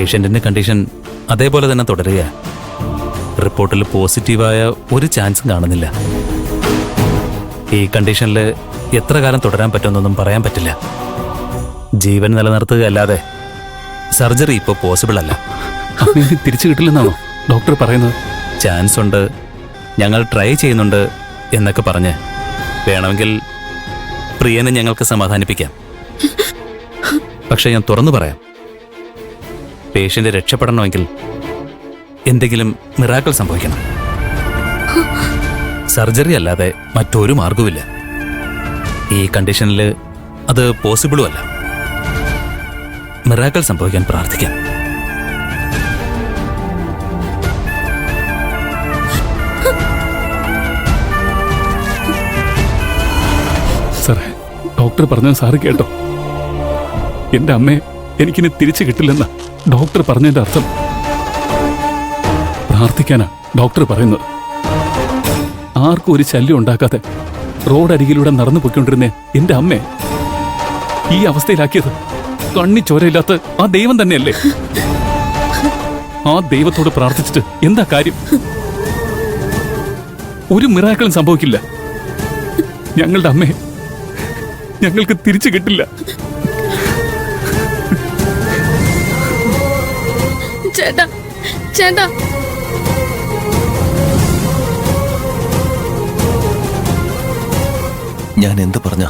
പേഷ്യന്റിന്റെ condition അതേപോലെ തന്നെ തുടരുക. റിപ്പോർട്ടിൽ പോസിറ്റീവായ ഒരു ചാൻസും കാണുന്നില്ല. ഈ കണ്ടീഷനിൽ എത്ര കാലം തുടരാൻ പറ്റുമെന്നൊന്നും പറയാൻ പറ്റില്ല. ജീവൻ നിലനിർത്തുകയല്ലാതെ സർജറി ഇപ്പോൾ പോസിബിൾ അല്ല. തിരിച്ചു കിട്ടില്ലെന്നാണോ ഡോക്ടർ പറയുന്നത്? ചാൻസ് ഉണ്ട്, ഞങ്ങൾ ട്രൈ ചെയ്യുന്നുണ്ട് എന്നൊക്കെ പറഞ്ഞ് വേണമെങ്കിൽ പ്രിയനെ ഞങ്ങൾക്ക് സമാധാനിപ്പിക്കാം. പക്ഷെ ഞാൻ തുറന്നു പറയാം, പേഷ്യന്റ് രക്ഷപ്പെടണമെങ്കിൽ എന്തെങ്കിലും മിറാക്കിൾ സംഭവിക്കണം. സർജറി അല്ലാതെ മറ്റൊരു മാർഗവുമില്ല. ഈ കണ്ടീഷനിൽ അത് പോസിബിളും അല്ല. മിറാക്കിൾ സംഭവിക്കാൻ പ്രാർത്ഥിക്കാം. സാറേ, ഡോക്ടർ പറഞ്ഞത് സാറ് കേട്ടോ? എന്റെ അമ്മയെ എനിക്കിനി തിരിച്ചു കിട്ടില്ലെന്ന ഡോക്ടർ പറഞ്ഞതിന്റെ അർത്ഥം. പ്രാർത്ഥിക്കാനാ ഡോക്ടർ പറയുന്നത്. ആർക്കും ഒരു ശല്യം ഉണ്ടാക്കാതെ റോഡരികിലൂടെ നടന്നു പോയിക്കൊണ്ടിരുന്ന എന്റെ അമ്മയെ ഈ അവസ്ഥയിലാക്കിയത് കണ്ണി ചോരയില്ലാത്ത ആ ദൈവം തന്നെയല്ലേ? ആ ദൈവത്തോട് പ്രാർത്ഥിച്ചിട്ട് എന്താ കാര്യം? ഒരു മിറാക്കിളും സംഭവിക്കില്ല. ഞങ്ങളുടെ അമ്മയെ ഞങ്ങൾക്ക് തിരിച്ചു കിട്ടില്ല. ചേട്ടാ, ചേട്ടാ, ഞാൻ എന്ത് പറഞ്ഞ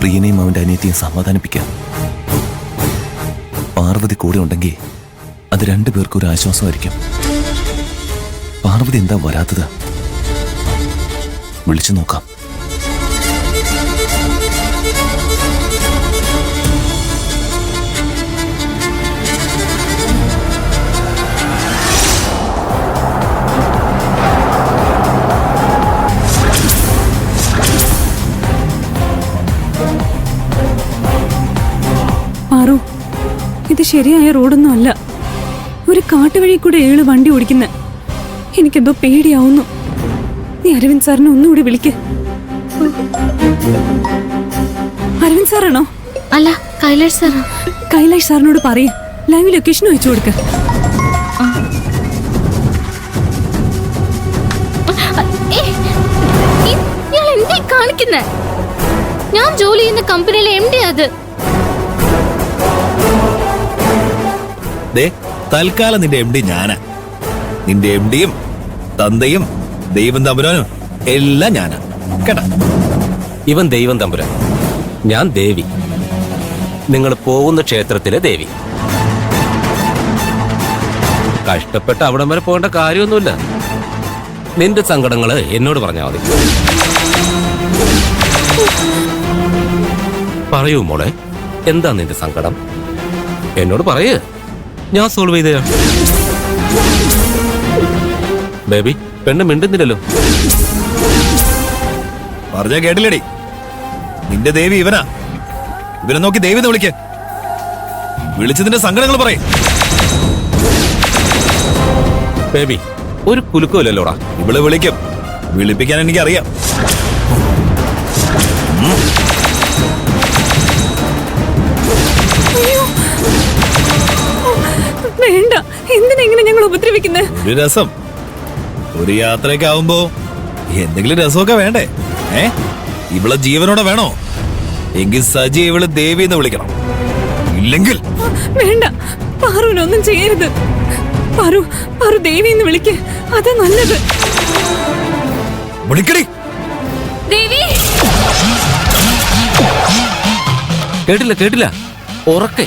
പ്രിയനെയും അവന്റെ അനിയത്തിയും സമാധാനിപ്പിക്കാം. പാർവതി കൂടെ ഉണ്ടെങ്കിൽ അത് രണ്ടുപേർക്കും ഒരു ആശ്വാസമായിരിക്കും. പാർവതി എന്താ വരാത്തത്? വിളിച്ചു നോക്കാം. ഇത് ശരിയായ റോഡൊന്നും അല്ല. ഒരു കാട്ടുവഴി കൂടെ വണ്ടി ഓടിക്കുന്ന എനിക്കെന്തോ പേടിയാവുന്നു. നീ അരവിന്ദ് സാറിനെ ഒന്നുകൂടി വിളിക്ക്. അരവിന്ദ് സാറാണോ? അല്ല, കൈലാഷ് സാറാ. കൈലാഷ് സാറിനോട് പറയ ലൈവ് ലൊക്കേഷൻ അയച്ചു കൊടുക്ക. എന്തേ കാണിക്കുന്നേ? ഞാൻ ജോലി ചെയ്യുന്ന കമ്പനിയിലെ MD അത്. തൽക്കാലം നിന്റെ MD ഞാനാ. നിന്റെ MDയും തന്തയും ദൈവം തമ്പുരാനും എല്ലാം ഞാനാ കേട്ടാ. ഇവൻ ദൈവം തമ്പുരാൻ, ഞാൻ ദേവി. നിങ്ങൾ പോകുന്ന ക്ഷേത്രത്തിലെ ദേവി. കഷ്ടപ്പെട്ട് അവിടം വരെ പോകേണ്ട കാര്യമൊന്നുമില്ല. നിന്റെ സങ്കടങ്ങള് എന്നോട് പറഞ്ഞാൽ മതി. പറയൂ മോളെ, എന്താ നിന്റെ സങ്കടം? എന്നോട് പറയേ, ഞാൻ സോൾവ് ചെയ്ത. ബേബി, പെണ്ണ് മിണ്ടുന്നില്ലല്ലോ. പറഞ്ഞ കേട്ടില്ലടി? നിന്റെ ദേവി ഇവനാ. ഇവനെ നോക്കി ദേവി എന്ന് വിളിക്ക. വിളിച്ചതിന്റെ സങ്കടങ്ങൾ പറയും. ബേബി, ഒരു കുലുക്കമില്ലല്ലോടാ. ഇവള് വിളിക്കും. വിളിപ്പിക്കാൻ എനിക്കറിയാം. വേണ്ട, എന്തിനെങ്ങനെ ഞങ്ങൾ ഉപദ്രവിക്കുന്നത്? ഒരു രസം. ഒരു യാത്രയൊക്കെ ആവുമ്പോ എന്തെങ്കിലും രസമൊക്കെ വേണ്ടേ? ഇവളെ ജീവനോടെ വേണോ? എങ്കിൽ സജി ഇവള് ദേവി എന്ന് വിളിക്കണം. ഇല്ലെങ്കിൽ വേണ്ട, പാറുവിനൊന്നും ചെയ്യരുത്. പാറു ദേവി എന്ന് വിളിക്ക്, അതാ നല്ലത്. വിളിക്കടി. ദേവി. കേട്ടില്ല, ഉറക്കെ.